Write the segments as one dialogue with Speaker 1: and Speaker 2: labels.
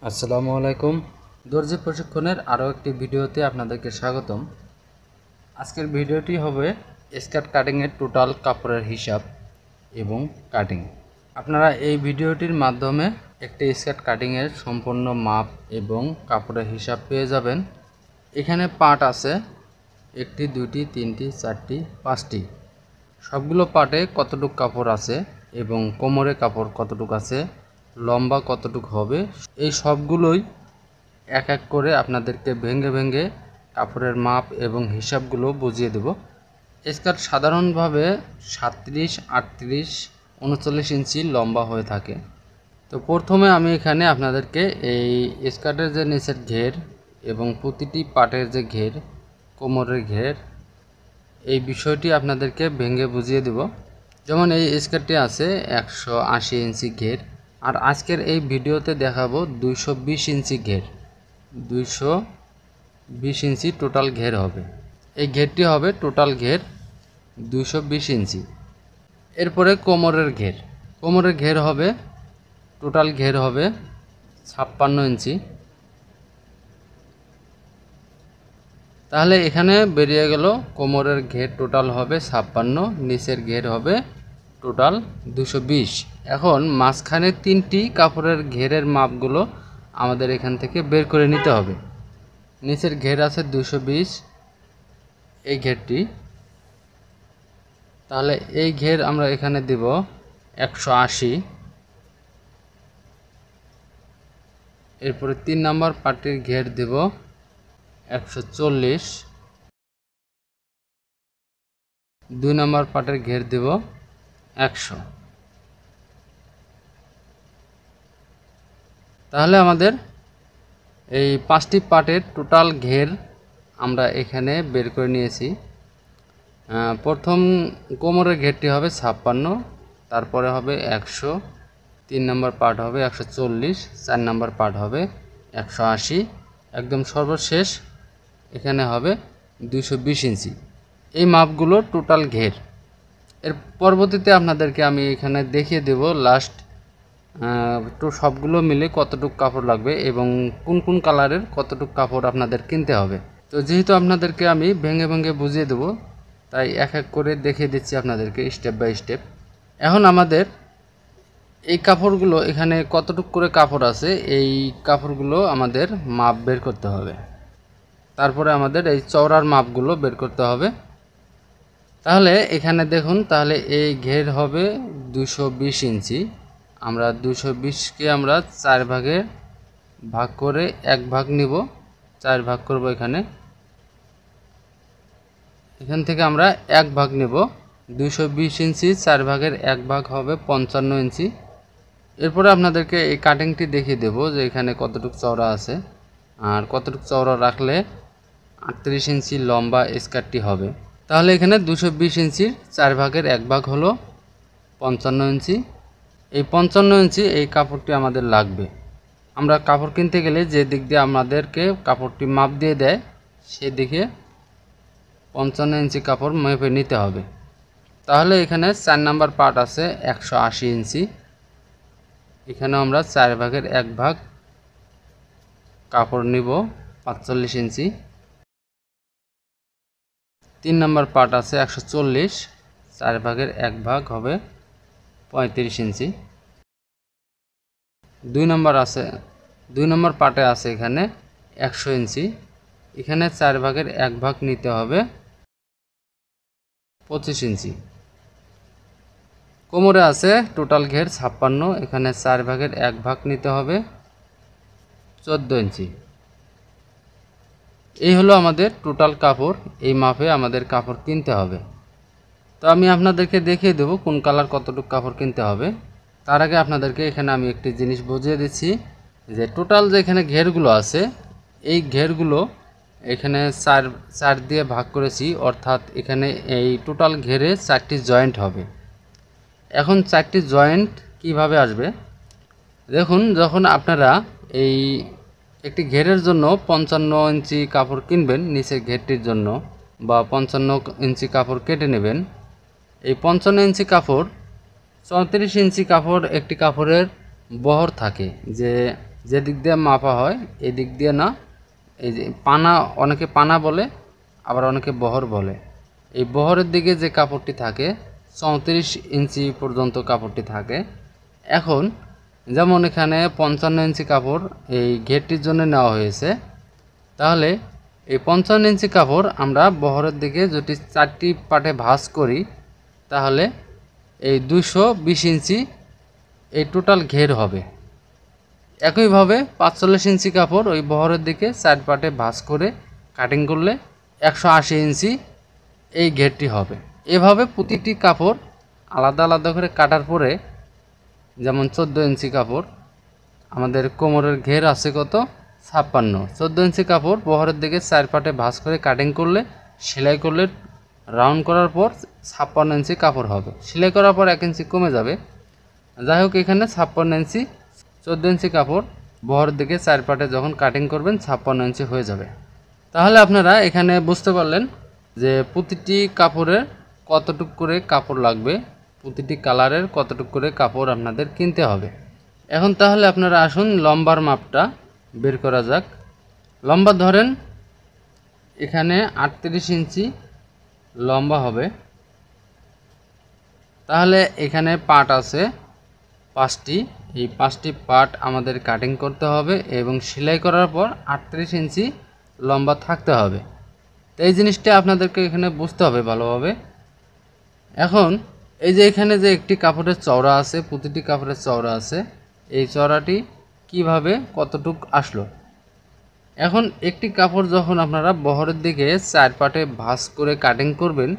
Speaker 1: আসসালামু আলাইকুম। দর্জি প্রশিক্ষণের আরও একটি ভিডিওতে আপনাদেরকে স্বাগতম। আজকের ভিডিওটি হবে স্কার্ট কাটিংয়ের টোটাল কাপড়ের হিসাব এবং কাটিং। আপনারা এই ভিডিওটির মাধ্যমে একটি স্কার্ট কাটিংয়ের সম্পূর্ণ মাপ এবং কাপড়ের হিসাব পেয়ে যাবেন। এখানে পার্ট আছে 1টি 2টি 3টি 4টি 5টি। সবগুলো পার্টে কতটুক কাপড় আছে এবং কোমরে কাপড় কতটুক আছে, লম্বা কতটুক হবে, এই সবগুলোই এক এক করে আপনাদেরকে ভেঙে ভেঙে কাপড়ের মাপ এবং হিসাবগুলো বুঝিয়ে দেব। স্কার্ট সাধারণভাবে 37, 38, 39 ইঞ্চি লম্বা হয়ে থাকে। তো প্রথমে আমি এখানে আপনাদেরকে এই স্কার্টের যে নিচের ঘের এবং প্রতিটি পার্টের যে ঘের, কোমরের ঘের, এই বিষয়টি আপনাদেরকে ভেঙে বুঝিয়ে দেব। যেমন এই স্কার্টটি আছে 180 ইঞ্চি ঘের, আর আজকের এই ভিডিওতে দেখাবো 220 ইঞ্চি ঘের। 220 ইঞ্চি টোটাল ঘের হবে। এই ঘেরটি হবে টোটাল ঘের 220 ইঞ্চি। এরপরে কোমরের ঘের, কোমরের ঘের হবে টোটাল ঘের হবে 56 ইঞ্চি। তাহলে এখানে বেরিয়ে গেল কোমরের ঘের টোটাল হবে 56, নিচের ঘের হবে টোটাল 220। এখন মাঝখানে 3টি কাপড়ের ঘেরের মাপগুলো আমাদের এখান থেকে বের করে নিতে হবে। নিচের ঘের আছে 220, এই ঘেরটি, তাহলে এই ঘের আমরা এখানে দেব 180। এরপরে 3 নম্বর পার্টির ঘের দেব 140, 2 নম্বর পার্টের ঘের দেব 100। তাহলে আমাদের এই 5টি পার্টের টোটাল ঘের আমরা এখানে বের করে নিয়েছি। প্রথম কোমরের ঘেরটি হবে 56, তারপরে হবে 100, 3 নম্বর পার্ট হবে 140, 4 নম্বর পার্ট হবে 180, একদম সর্বশেষ এখানে হবে 220 ইঞ্চি। এই মাপগুলো টোটাল ঘের। এর পরবর্তীতে আপনাদেরকে আমি এখানে দেখিয়ে দেব লাস্ট তো সবগুলো মিলে কতটুকু কাপড় লাগবে এবং কোন কোন কালারের কতটুকু কাপড় আপনাদের কিনতে হবে। তো যেহেতু আপনাদেরকে আমি ভেঙে ভেঙে বুঝিয়ে দেব, তাই এক এক করে দেখিয়ে দিচ্ছি আপনাদেরকে স্টেপ বাই স্টেপ। এখন আমাদের এই কাপড়গুলো এখানে কতটুকু করে কাপড় আছে, এই কাপড়গুলো আমাদের মাপ বের করতে হবে। তারপরে আমাদের এই চওড়ার মাপগুলো বের করতে হবে। তাহলে এখানে দেখুন, তাহলে এই ঘের হবে 220 ইঞ্চি। আমরা 220কে আমরা 4 ভাগে ভাগ করে 1 ভাগ নিব, 4 ভাগ করব। এখান থেকে আমরা 1 ভাগ নেব। 220 ইঞ্চি 4 ভাগের 1 ভাগ হবে 55 ইঞ্চি। এরপরে আপনাদেরকে এই কাটিংটি দেখিয়ে দেব যে এখানে কতটুকু চওড়া আছে আর কতটুকু চওড়া রাখলে 38 ইঞ্চি লম্বা স্কার্টটি হবে। তাহলে এখানে 220 ইঞ্চির 4 ভাগের 1 ভাগ হলো 55 ইঞ্চি। এই 55 ইঞ্চি এই কাপড়টি আমাদের লাগবে। আমরা কাপড় কিনতে গেলে যে দিক দিয়ে আমাদেরকে কাপড়টি মাপ দিয়ে দেয়, সেদিকে 55 ইঞ্চি কাপড় মেপে নিতে হবে। তাহলে এখানে 4 নাম্বার পার্ট আছে 180 ইঞ্চি। এখানে আমরা 4 ভাগের 1 ভাগ কাপড় নিব 45 ইঞ্চি। 3 নাম্বার পার্ট আছে 140, 4 ভাগের 1 ভাগ হবে 35 ইঞ্চি। 2 নম্বর পার্টে আছে এখানে 100 ইঞ্চি। এখানে 4 ভাগের 1 ভাগ নিতে হবে 25 ইঞ্চি। কোমরে আছে টোটাল ঘের 56, এখানে 4 ভাগের 1 ভাগ নিতে হবে 14 ইঞ্চি। এই হলো আমাদের টোটাল কাপড়। এই মাপে আমাদের কাপড় কিনতে হবে। তো আমি আপনাদেরকে দেখিয়ে দেব কোন কালার কতটুকু কাপড় কিনতে হবে। তার আগে আপনাদেরকে এখানে আমি একটি জিনিস বুঝিয়ে দিচ্ছি যে টোটাল যে এখানে ঘেরগুলো আছে, এই ঘেরগুলো এখানে 4 দিয়ে ভাগ করেছি, অর্থাৎ এখানে এই টোটাল ঘেরে 4টি জয়েন্ট হবে। এখন 4টি জয়েন্ট কিভাবে আসবে দেখুন, যখন আপনারা এই একটি ঘেরের জন্য 55 ইঞ্চি কাপড় কিনবেন নিচের ঘেরটির জন্য, বা 55 ইঞ্চি কাপড় কেটে নেবেন। এই 55 ইঞ্চি কাপড় 34 ইঞ্চি কাপড় একটি কাপড়ের বহর থাকে, যে যে দিক দিয়ে মাপা হয় এই দিক দিয়ে না, এই যে পানা, অনেকে পানা বলে আবার অনেকে বহর বলে। এই বহরের দিকে যে কাপড়টি থাকে 34 ইঞ্চি পর্যন্ত কাপড়টি থাকে। এখন যেমন এখানে 55 ইঞ্চি কাপড় এই ঘেরটির জন্য নেওয়া হয়েছে, তাহলে এই 55 ইঞ্চি কাপড় আমরা বহরের দিকে যদি 4টি পাটে ভাঁজ করি তাহলে এই 220 ইঞ্চি এই টোটাল ঘের হবে। একইভাবে 45 ইঞ্চি কাপড় ওই বহরের দিকে 4 পাটে ভাঁজ করে কাটিং করলে 180 ইঞ্চি এই ঘেরটি হবে। এভাবে প্রতিটি কাপড় আলাদা আলাদা করে কাটার পরে, যেমন 14 ইঞ্চি কাপড় আমাদের কোমরের ঘের আছে কত 56, 14 ইঞ্চি কাপড় বহরের দিকে 4 পাটে ভাঁজ করে কাটিং করলে, সেলাই করলে, রাউন্ড করার পর 56 ইঞ্চি কাপড় হবে। সেলাই করার পর 1 ইঞ্চি কমে যাবে। যাই হোক, এখানে 56 ইঞ্চি 14 ইঞ্চি কাপড় বহরের দিকে 4 পাটে যখন কাটিং করবেন 56 ইঞ্চি হয়ে যাবে। তাহলে আপনারা এখানে বুঝতে পারলেন যে প্রতিটি কাপড়ের কতটুক করে কাপড় লাগবে, প্রতিটি কালারের কতটুক করে কাপড় আপনাদের কিনতে হবে। এখন তাহলে আপনারা আসুন লম্বার মাপটা বের করা যাক। লম্বা ধরেন এখানে 38 ইঞ্চি লম্বা হবে। তাহলে এখানে পাট আছে 5টি, এই 5টি পাট আমাদের কাটিং করতে হবে এবং সেলাই করার পর 38 ইঞ্চি লম্বা থাকতে হবে। তো এই জিনিসটা আপনাদেরকে এখানে বুঝতে হবে ভালোভাবে। এখন এই যে এখানে যে একটি কাপড়ের চওড়া আছে, প্রতিটি কাপড়ের চওড়া আছে, এই চওড়াটি কিভাবে কতটুক আসলো। এখন একটি কাপড় যখন আপনারা বহরের দিকে 4 পাটে ভাঁজ করে কাটিং করবেন,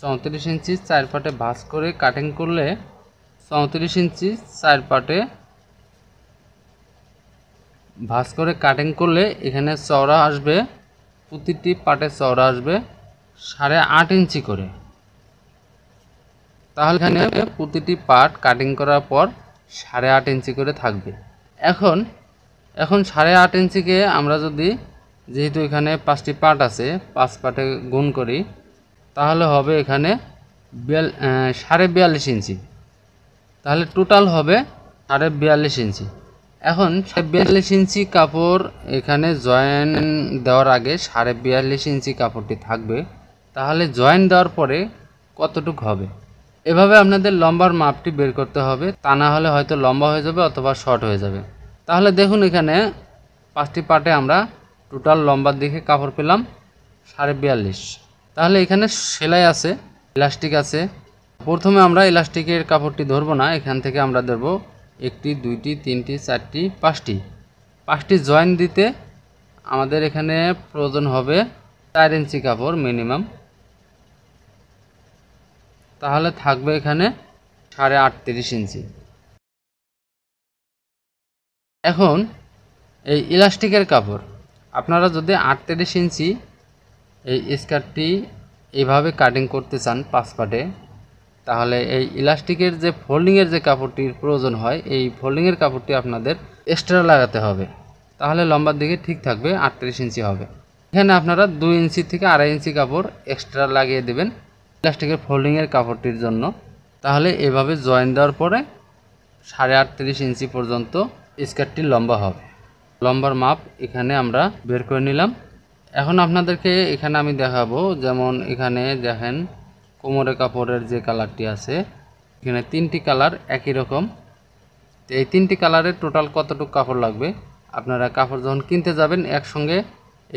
Speaker 1: 34 ইঞ্চি 4 পাটে ভাঁজ করে কাটিং করলে 34 ইঞ্চি 4 পাটে ভাঁজ করে কাটিং করলে এখানে চওড়া আসবে, প্রতিটি পাটের চওড়া আসবে 8.5 ইঞ্চি করে। তাহলে এখানে প্রতিটি পাট কাটিং করার পর 8.5 ইঞ্চি করে থাকবে। এখন 8.5 ইঞ্চিকে আমরা যদি, যেহেতু এখানে 5টি পাট আছে, 5 পাটে গুণ করি তাহলে হবে এখানে 42.5 ইঞ্চি। তাহলে টোটাল হবে 42.5 ইঞ্চি। এখন 42 ইঞ্চি কাপড় এখানে জয়েন দেওয়ার আগে 42.5 ইঞ্চি কাপড়টি থাকবে। তাহলে জয়েন দেওয়ার পরে কতটুকু হবে, এভাবে আপনাদের লম্বার মাপটি বের করতে হবে। তা না হলে হয়তো লম্বা হয়ে যাবে অথবা শর্ট হয়ে যাবে। তাহলে দেখুন এখানে 5টি পাটে আমরা টোটাল লম্বার দিকে কাপড় পেলাম 42.5। তাহলে এখানে সেলাই আছে, ইলাস্টিক আছে। প্রথমে আমরা ইলাস্টিকের কাপড়টি ধরবো না, এখান থেকে আমরা ধরবো 1টি 2টি 3টি 4টি 5টি জয়েন দিতে আমাদের এখানে প্রয়োজন হবে 4 ইঞ্চি কাপড় মিনিমাম। তাহলে থাকবে এখানে 38.5 ইঞ্চি। এখন এই ইলাস্টিকের কাপড় আপনারা যদি 38 ইঞ্চি এই স্কার্টটি এইভাবে কাটিং করতে চান 5 পাটে, তাহলে এই ইলাস্টিকের যে ফোল্ডিংয়ের যে কাপড়টির প্রয়োজন হয়, এই ফোল্ডিংয়ের কাপড়টি আপনাদের এক্সট্রা লাগাতে হবে। তাহলে লম্বার দিকে ঠিক থাকবে, 38 ইঞ্চি হবে। এখানে আপনারা 2 ইঞ্চি থেকে 2.5 ইঞ্চি কাপড় এক্সট্রা লাগিয়ে দেবেন ইলাস্টিকের ফোল্ডিংয়ের কাপড়টির জন্য। তাহলে এভাবে জয়েন দেওয়ার পরে 38.5 ইঞ্চি পর্যন্ত স্কার্টটি লম্বা হবে। লম্বার মাপ এখানে আমরা বের করে নিলাম। এখন আপনাদেরকে এখানে আমি দেখাবো, যেমন এখানে দেখেন কোমরের কাপড়ের যে কালারটি আছে, এখানে 3টি কালার একই রকম। তো এই 3টি কালারের টোটাল কতটুকু কাপড় লাগবে, আপনারা কাপড় যখন কিনতে যাবেন একসঙ্গে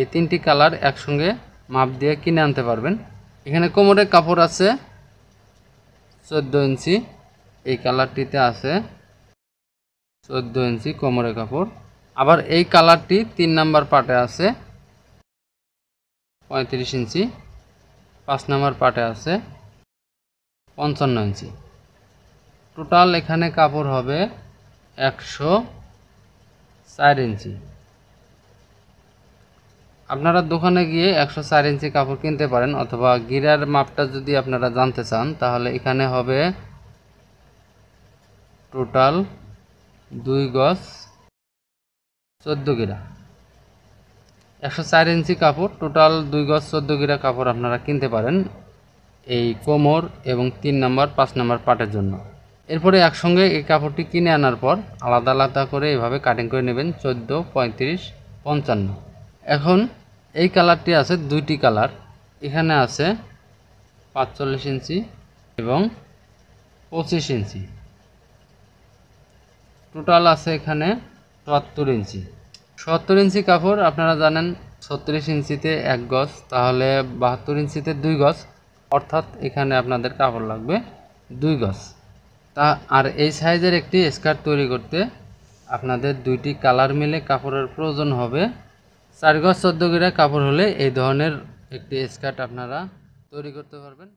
Speaker 1: এই 3টি কালার একসঙ্গে মাপ দিয়ে কিনে আনতে পারবেন। এখানে কোমরের কাপড় আছে 14 ইঞ্চি, এই কালারটিতে আছে 14 ইঞ্চি কোমরের কাপড়। আবার এই কালারটি 3 নাম্বার পাটে আছে 35 ইঞ্চি, 5 নাম্বার পাটে আছে 55 ইঞ্চি। টোটাল এখানে কাপড় হবে 104 ইঞ্চি। আপনারা দোকানে গিয়ে 104 ইঞ্চি কাপড় কিনতে পারেন, অথবা গিরার মাপটা যদি আপনারা জানতে চান তাহলে এখানে হবে টোটাল 2 গজ 14 গিরা। 104 ইঞ্চি কাপড় টোটাল 2 গজ 14 গিরা কাপড় আপনারা কিনতে পারেন এই কোমর এবং 3 নাম্বার 5 নাম্বার পাটের জন্য। এরপরে একসঙ্গে এই কাপড়টি কিনে আনার পর আলাদা আলাদা করে এভাবে কাটিং করে নেবেন 14, 35, 55। এখন এই কালারটি আছে দুইটি কালার, এখানে আছে 45 ইঞ্চি এবং 25 ইঞ্চি, টোটাল আছে এখানে 74 ইঞ্চি। 70 ইঞ্চি কাপড় আপনারা জানেন 36 ইঞ্চিতে 1 গজ, তাহলে 72 ইঞ্চিতে 2 গজ, অর্থাৎ এখানে আপনাদের কাপড় লাগবে 2 গজ। আর এই সাইজের একটি স্কার্ট তৈরি করতে আপনাদের দুইটি কালার মিলে কাপড়ের প্রয়োজন হবে 4 গজ 14 গিরা কাপড় হলে এই ধরনের একটি স্কার্ট আপনারা তৈরি করতে পারবেন।